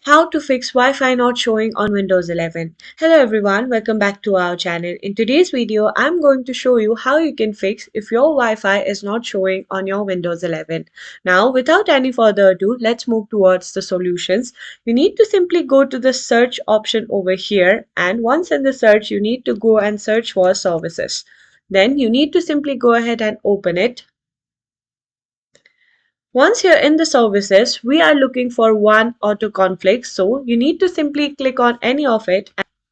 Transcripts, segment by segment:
How to fix Wi-Fi not showing on Windows 11. Hello everyone, welcome back to our channel. In today's video, I'm going to show you how you can fix if your Wi-Fi is not showing on your Windows 11. Now, without any further ado, let's move towards the solutions. You need to simply go to the search option over here, and once in the search, you need to go and search for services. Then you need to simply go ahead and open it. Once you're in the services, we are looking for one auto conflict. So you need to simply click on any of it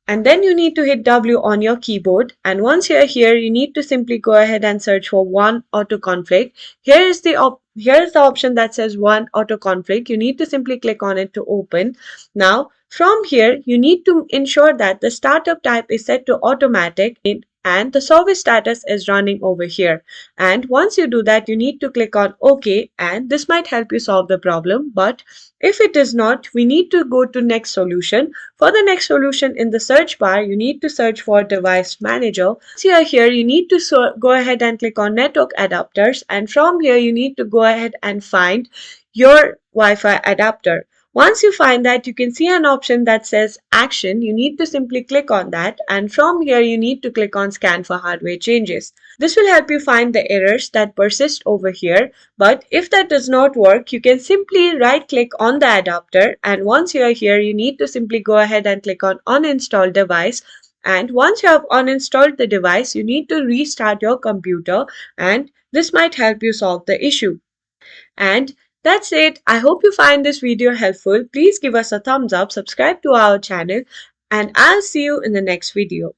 and then you need to hit W on your keyboard. And once you're here, you need to simply go ahead and search for one auto conflict. Here is the option that says one auto conflict. You need to simply click on it to open. Now, from here, you need to ensure that the startup type is set to automatic and the service status is running over here. And once you do that, you need to click on OK, and this might help you solve the problem. But if it is not, we need to go to next solution. For the next solution in the search bar, you need to search for device manager. Once you are here, you need to go ahead and click on network adapters, and from here you need to go ahead and find your Wi-Fi adapter. Once you find that, you can see an option that says action. You need to simply click on that, and from here you need to click on scan for hardware changes. This will help you find the errors that persist over here. But if that does not work, you can simply right click on the adapter, and once you are here, you need to simply go ahead and click on uninstall device. And once you have uninstalled the device, you need to restart your computer, and this might help you solve the issue. And that's it. I hope you find this video helpful. Please give us a thumbs up, subscribe to our channel, and I'll see you in the next video.